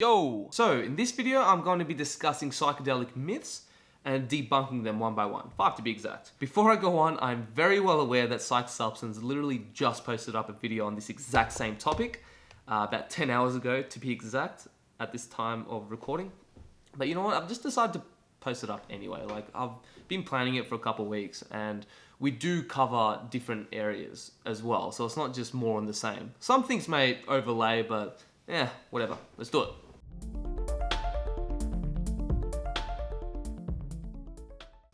Yo! So, in this video, I'm going to be discussing psychedelic myths and debunking them one by one, 5 to be exact. Before I go on, I'm very well aware that PsychedSubstance literally just posted up a video on this exact same topic, about 10 hours ago to be exact, at this time of recording. But you know what, I've just decided to post it up anyway. Like, I've been planning it for a couple of weeks, and we do cover different areas as well, so it's not just more on the same. Some things may overlay, but yeah, whatever, let's do it.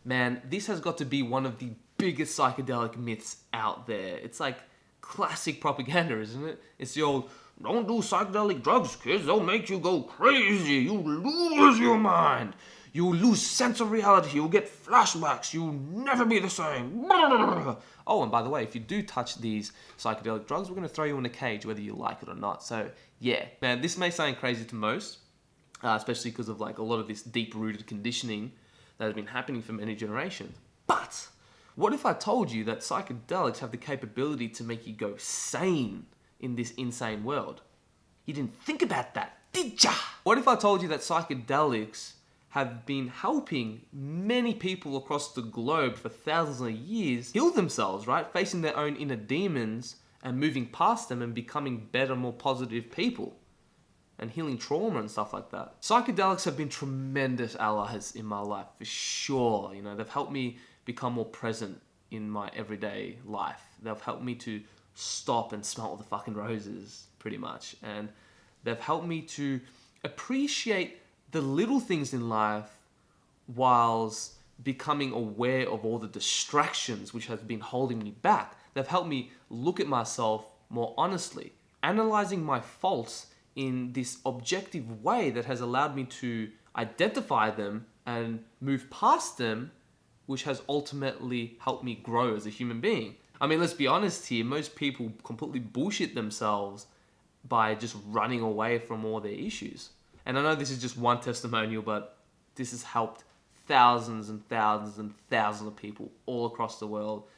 Man, this has got to be one of the biggest psychedelic myths out there. It's like classic propaganda, isn't it? It's the old, don't do psychedelic drugs, kids, they'll make you go crazy, you'll lose your mind, you'll lose sense of reality, you'll get flashbacks, you'll never be the same. Oh, and by the way, if you do touch these psychedelic drugs, we're going to throw you in a cage whether you like it or not. So yeah, man, this may sound crazy to most, especially because of like a lot of this deep-rooted conditioning that has been happening for many generations. But what if I told you that psychedelics have the capability to make you go sane in this insane world? You didn't think about that, did ya? What if I told you that psychedelics have been helping many people across the globe for thousands of years heal themselves, right? Facing their own inner demons and moving past them and becoming better, more positive people, and healing trauma and stuff like that. Psychedelics have been tremendous allies in my life, for sure. You know, they've helped me become more present in my everyday life. They've helped me to stop and smell the fucking roses, pretty much. And they've helped me to appreciate the little things in life whilst becoming aware of all the distractions which have been holding me back. They've helped me look at myself more honestly, analyzing my faults in this objective way that has allowed me to identify them and move past them, which has ultimately helped me grow as a human being. I mean, let's be honest here, most people completely bullshit themselves by just running away from all their issues. And I know this is just one testimonial, but this has helped thousands and thousands and thousands of people all across the world,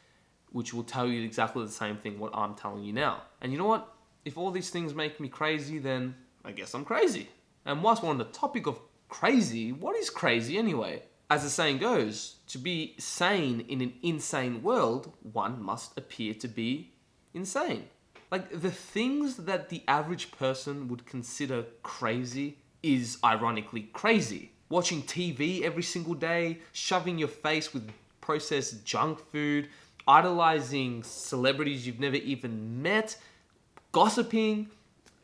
which will tell you exactly the same thing what I'm telling you now. And you know what? If all these things make me crazy, then I guess I'm crazy. And whilst we're on the topic of crazy, what is crazy anyway? As the saying goes, to be sane in an insane world, one must appear to be insane. Like, the things that the average person would consider crazy is ironically crazy. Watching TV every single day, shoving your face with processed junk food, idolizing celebrities you've never even met, gossiping,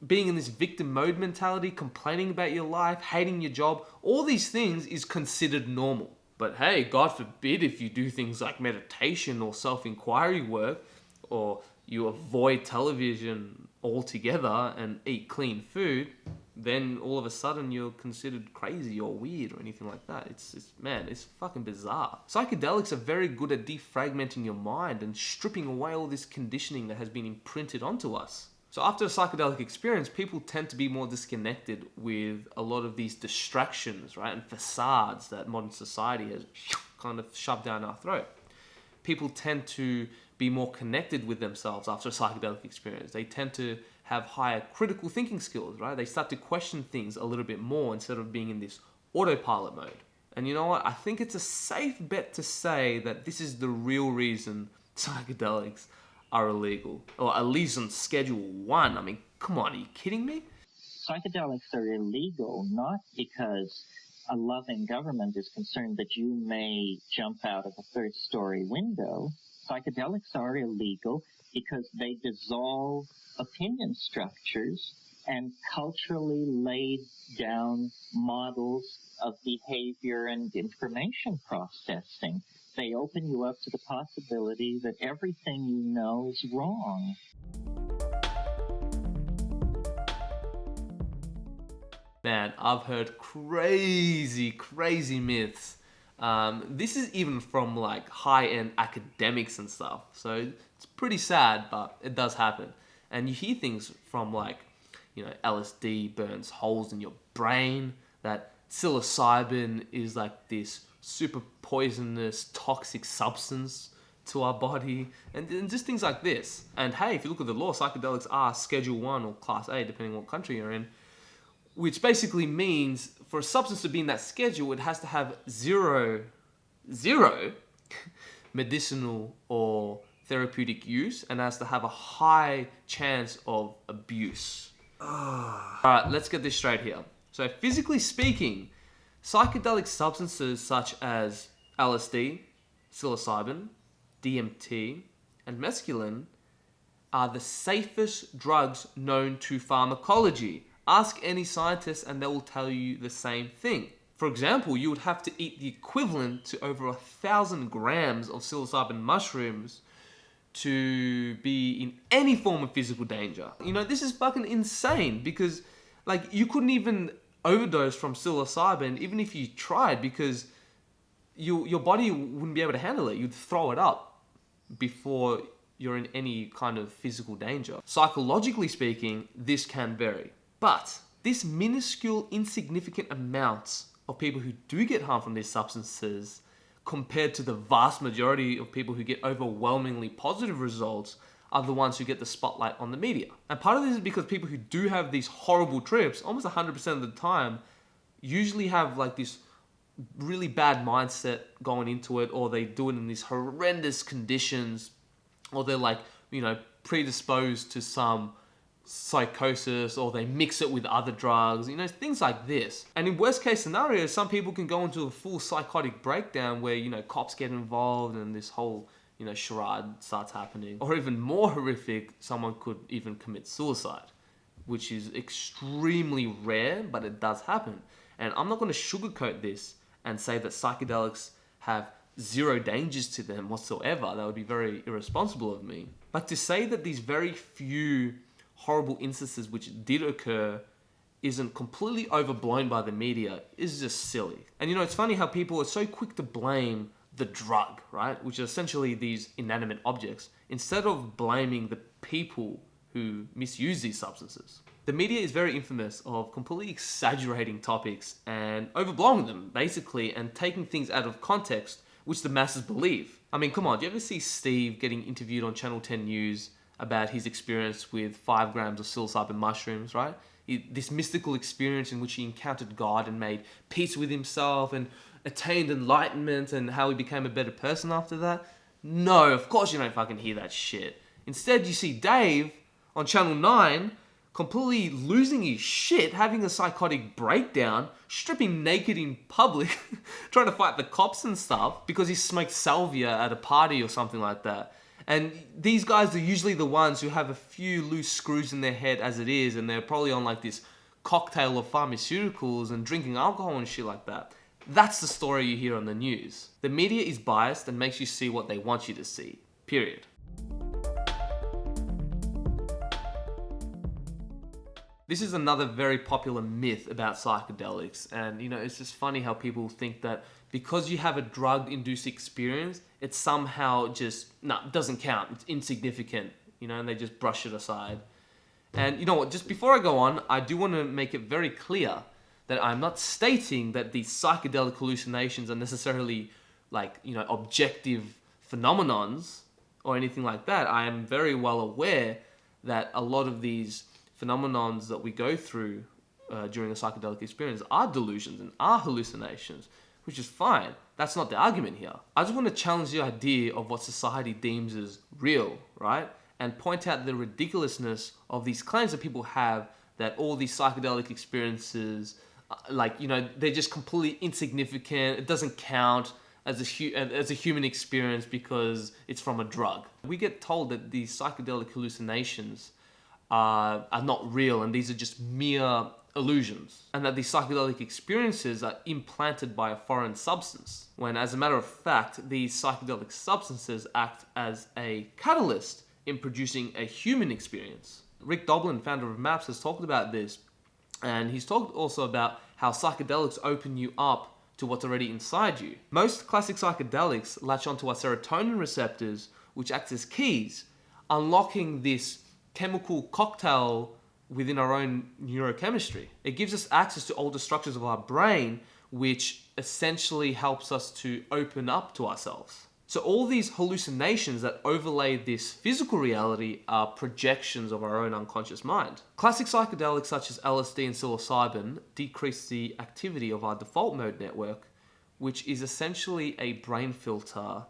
being in this victim mode mentality, complaining about your life, hating your job, all these things is considered normal. But hey, God forbid if you do things like meditation or self-inquiry work, or you avoid television altogether and eat clean food, then all of a sudden you're considered crazy or weird or anything like that. It's fucking bizarre. Psychedelics are very good at defragmenting your mind and stripping away all this conditioning that has been imprinted onto us. So after a psychedelic experience, people tend to be more disconnected with a lot of these distractions, right, and facades that modern society has kind of shoved down our throat. People tend to be more connected with themselves after a psychedelic experience. They tend to have higher critical thinking skills, right? They start to question things a little bit more instead of being in this autopilot mode. And you know what? I think it's a safe bet to say that this is the real reason psychedelics are illegal, or at least on Schedule 1. I mean, come on, are you kidding me? Psychedelics are illegal not because a loving government is concerned that you may jump out of a third-story window. Psychedelics are illegal because they dissolve opinion structures and culturally laid down models of behavior and information processing. They open you up to the possibility that everything you know is wrong. Man, I've heard crazy myths. This is even from like high-end academics and stuff. So it's pretty sad, but it does happen. And you hear things from like, you know, LSD burns holes in your brain, that psilocybin is like this super poisonous, toxic substance to our body, and just things like this. And hey, if you look at the law, psychedelics are Schedule 1 or Class A, depending on what country you're in. which basically means for a substance to be in that schedule, it has to have zero medicinal or therapeutic use, and has to have a high chance of abuse. Alright, let's get this straight here. So physically speaking, psychedelic substances such as LSD, psilocybin, DMT, and mescaline are the safest drugs known to pharmacology. Ask any scientist and they will tell you the same thing. For example, you would have to eat the equivalent to over 1,000 grams of psilocybin mushrooms to be in any form of physical danger. You know, this is fucking insane because, like, you couldn't even overdose from psilocybin even if you tried, because your body wouldn't be able to handle it. You'd throw it up before you're in any kind of physical danger. Psychologically speaking, this can vary. But this minuscule, insignificant amounts of people who do get harm from these substances compared to the vast majority of people who get overwhelmingly positive results are the ones who get the spotlight on the media. And part of this is because people who do have these horrible trips, almost 100% of the time, usually have like this really bad mindset going into it, or they do it in these horrendous conditions, or they're like, you know, predisposed to some psychosis, or they mix it with other drugs, you know, things like this. And in worst case scenarios, some people can go into a full psychotic breakdown where, you know, cops get involved and this whole, you know, charade starts happening. Or even more horrific, someone could even commit suicide, which is extremely rare, but it does happen. And I'm not going to sugarcoat this and say that psychedelics have zero dangers to them whatsoever. That would be very irresponsible of me. But to say that these very few horrible instances which did occur isn't completely overblown by the media is just silly. And you know, it's funny how people are so quick to blame the drug, right? Which are essentially these inanimate objects, instead of blaming the people who misuse these substances. The media is very infamous of completely exaggerating topics and overblowing them, basically, and taking things out of context, which the masses believe. I mean, come on, do you ever see Steve getting interviewed on Channel 10 News about his experience with 5 grams of psilocybin mushrooms, right? This mystical experience in which he encountered God and made peace with himself and attained enlightenment, and how he became a better person after that? No, of course you don't fucking hear that shit. Instead, you see Dave on Channel 9 completely losing his shit, having a psychotic breakdown, stripping naked in public, trying to fight the cops and stuff because he smoked salvia at a party or something like that. And these guys are usually the ones who have a few loose screws in their head as it is, and they're probably on like this cocktail of pharmaceuticals and drinking alcohol and shit like that. That's the story you hear on the news. The media is biased and makes you see what they want you to see. Period. This is another very popular myth about psychedelics, and you know, it's just funny how people think that because you have a drug-induced experience, it somehow just, doesn't count, it's insignificant, you know, and they just brush it aside. And you know what, just before I go on, I do want to make it very clear that I'm not stating that these psychedelic hallucinations are necessarily like, you know, objective phenomenons or anything like that. I am very well aware that a lot of these phenomenons that we go through during a psychedelic experience are delusions and are hallucinations, which is fine. That's not the argument here. I just want to challenge the idea of what society deems as real, right? And point out the ridiculousness of these claims that people have that all these psychedelic experiences, like, you know, they're just completely insignificant. It doesn't count as a human experience because it's from a drug. We get told that these psychedelic hallucinations are not real, and these are just mere illusions, and that these psychedelic experiences are implanted by a foreign substance, when as a matter of fact, these psychedelic substances act as a catalyst in producing a human experience. Rick Doblin, founder of MAPS, has talked about this, and he's talked also about how psychedelics open you up to what's already inside you. Most classic psychedelics latch onto our serotonin receptors, which acts as keys, unlocking this chemical cocktail within our own neurochemistry. It gives us access to all the structures of our brain, which essentially helps us to open up to ourselves. So all these hallucinations that overlay this physical reality are projections of our own unconscious mind. Classic psychedelics such as LSD and psilocybin decrease the activity of our default mode network, which is essentially a brain filter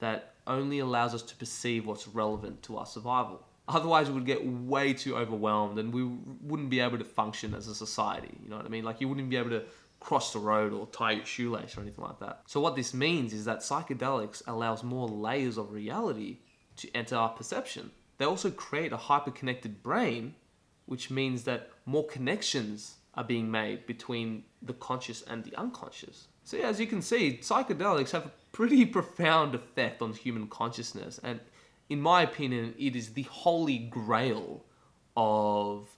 that only allows us to perceive what's relevant to our survival. Otherwise, we would get way too overwhelmed and we wouldn't be able to function as a society. You know what I mean? Like, you wouldn't be able to cross the road or tie your shoelace or anything like that. So what this means is that psychedelics allows more layers of reality to enter our perception. They also create a hyper-connected brain, which means that more connections are being made between the conscious and the unconscious. So yeah, as you can see, psychedelics have a pretty profound effect on human consciousness, and in my opinion, it is the holy grail of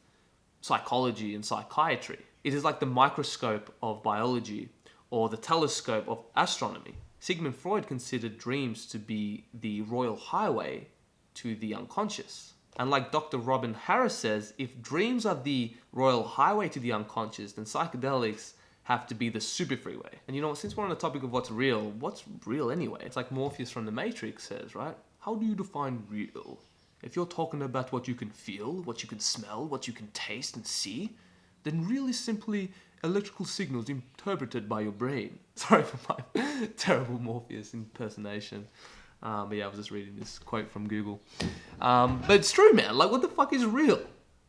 psychology and psychiatry. It is like the microscope of biology or the telescope of astronomy. Sigmund Freud considered dreams to be the royal highway to the unconscious. And like Dr. Robin Harris says, if dreams are the royal highway to the unconscious, then psychedelics have to be the super freeway. And you know what, since we're on the topic of what's real anyway? It's like Morpheus from the Matrix says, right? How do you define real? If you're talking about what you can feel, what you can smell, what you can taste and see, then real is simply electrical signals interpreted by your brain. Sorry for my terrible Morpheus impersonation. But yeah, I was just reading this quote from Google. But it's true, man. Like, what the fuck is real?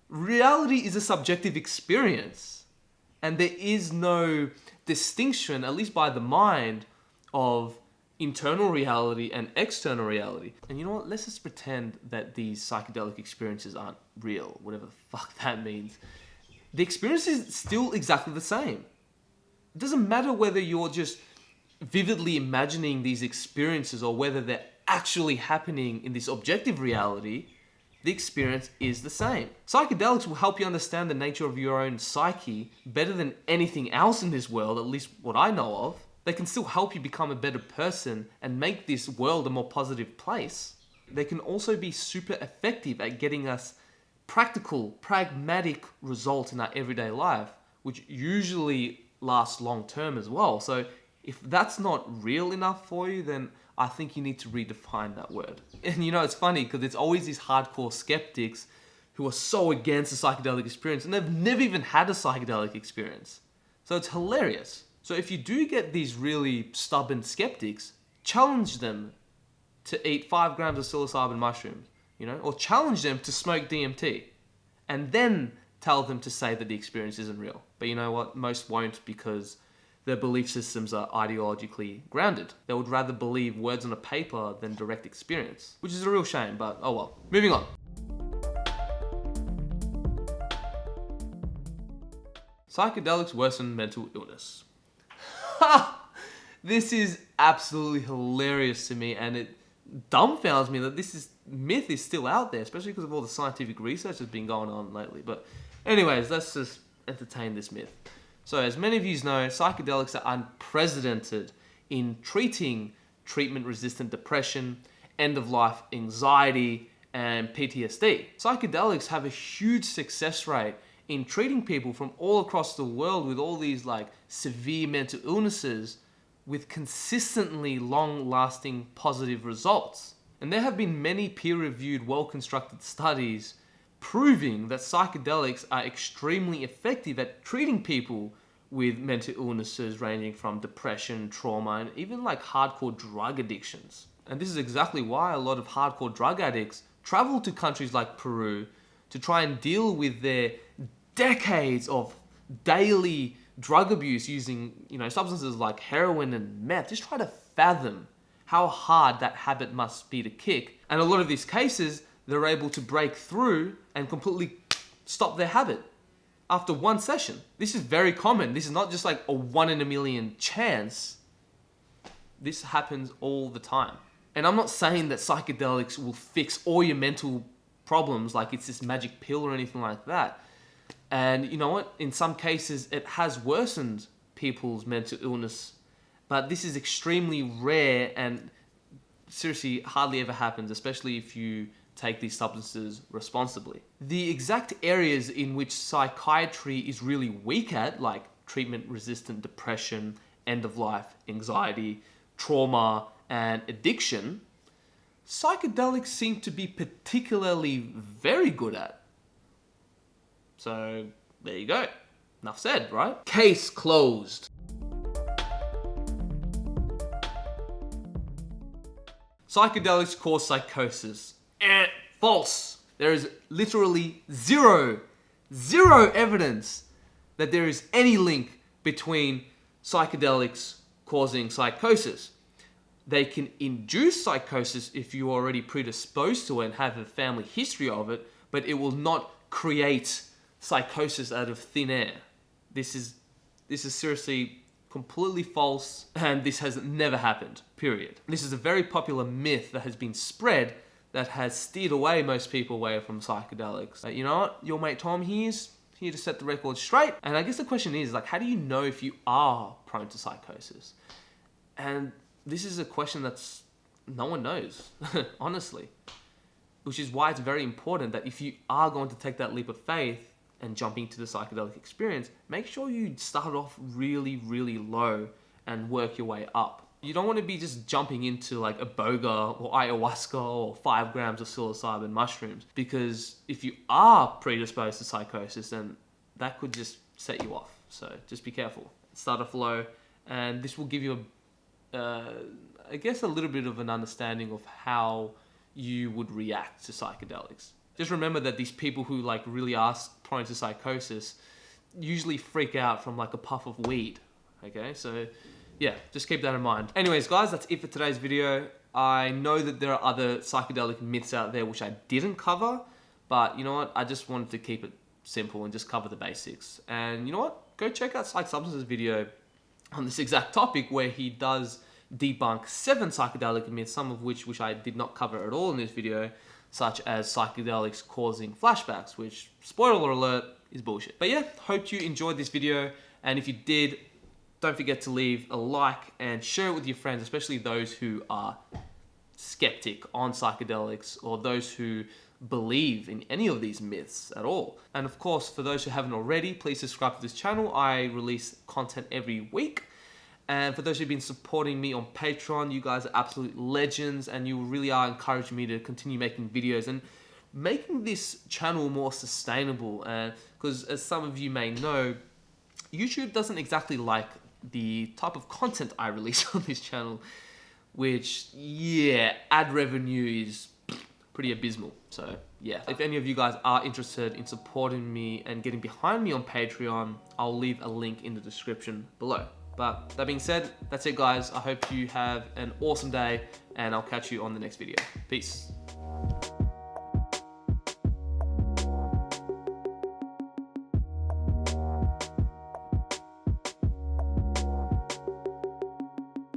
Reality is a subjective experience. And there is no distinction, at least by the mind, of internal reality and external reality. And you know what? Let's just pretend that these psychedelic experiences aren't real, whatever the fuck that means. The experience is still exactly the same. It doesn't matter whether you're just vividly imagining these experiences or whether they're actually happening in this objective reality. The experience is the same. Psychedelics will help you understand the nature of your own psyche better than anything else in this world, at least what I know of. They can still help you become a better person and make this world a more positive place. They can also be super effective at getting us practical, pragmatic results in our everyday life, which usually lasts long term as well. So if that's not real enough for you, then I think you need to redefine that word. And you know, it's funny because it's always these hardcore skeptics who are so against the psychedelic experience and they've never even had a psychedelic experience. So it's hilarious. So if you do get these really stubborn skeptics, challenge them to eat 5 grams of psilocybin mushrooms, you know, or challenge them to smoke DMT and then tell them to say that the experience isn't real. But you know what? Most won't because their belief systems are ideologically grounded. They would rather believe words on a paper than direct experience, which is a real shame, but oh well. Moving on. Psychedelics worsen mental illness. This is absolutely hilarious to me, and it dumbfounds me that this myth is still out there, especially because of all the scientific research that's been going on lately. But anyways, let's just entertain this myth. So as many of you know, psychedelics are unprecedented in treating treatment-resistant depression, end-of-life anxiety, and PTSD. Psychedelics have a huge success rate in treating people from all across the world with all these like severe mental illnesses with consistently long-lasting positive results. And there have been many peer-reviewed, well-constructed studies proving that psychedelics are extremely effective at treating people with mental illnesses ranging from depression, trauma, and even like hardcore drug addictions. And this is exactly why a lot of hardcore drug addicts travel to countries like Peru to try and deal with their decades of daily drug abuse using, you know, substances like heroin and meth. Just try to fathom how hard that habit must be to kick. And a lot of these cases, they're able to break through and completely stop their habit after one session. This is very common. This is not just like a 1 in a million chance. This happens all the time. And I'm not saying that psychedelics will fix all your mental problems, like it's this magic pill or anything like that. And you know what? In some cases, it has worsened people's mental illness, but this is extremely rare and seriously hardly ever happens, especially if you take these substances responsibly. The exact areas in which psychiatry is really weak at, like treatment-resistant depression, end-of-life anxiety, trauma, and addiction, psychedelics seem to be particularly very good at. So there you go. Enough said, right? Case closed. Psychedelics cause psychosis. False. There is literally zero evidence that there is any link between psychedelics causing psychosis. They can induce psychosis if you're already predisposed to it and have a family history of it, but it will not create psychosis out of thin air. This is seriously completely false, and this has never happened, period. This is a very popular myth that has been spread that has steered away most people away from psychedelics. You know what? Your mate Tom here's here to set the record straight. And I guess the question is, like, how do you know if you are prone to psychosis? And this is a question that's no one knows, honestly. Which is why it's very important that if you are going to take that leap of faith and jump into the psychedelic experience, make sure you start off really, really low and work your way up. You don't want to be just jumping into like a boga or ayahuasca or 5 grams of psilocybin mushrooms, because if you are predisposed to psychosis, then that could just set you off. So just be careful. Start off low, and this will give you I guess a little bit of an understanding of how you would react to psychedelics. Just remember that these people who like really are prone to psychosis usually freak out from like a puff of weed. Okay, so yeah, just keep that in mind. Anyways, guys, that's it for today's video. I know that there are other psychedelic myths out there which I didn't cover, but you know what? I just wanted to keep it simple and just cover the basics. And you know what? Go check out PsychedSubstance's video on this exact topic where he does debunk 7 psychedelic myths, some of which I did not cover at all in this video, such as psychedelics causing flashbacks, which, spoiler alert, is bullshit. But yeah, hope you enjoyed this video, and if you did, don't forget to leave a like and share it with your friends, especially those who are skeptic on psychedelics or those who believe in any of these myths at all. And of course, for those who haven't already, please subscribe to this channel. I release content every week. And for those who've been supporting me on Patreon, you guys are absolute legends, and you really are encouraging me to continue making videos and making this channel more sustainable. Because as some of you may know, YouTube doesn't exactly like the type of content I release on this channel, which, yeah, ad revenue is pretty abysmal. So yeah, if any of you guys are interested in supporting me and getting behind me on Patreon, I'll leave a link in the description below. But that being said, that's it, guys. I hope you have an awesome day, and I'll catch you on the next video. Peace.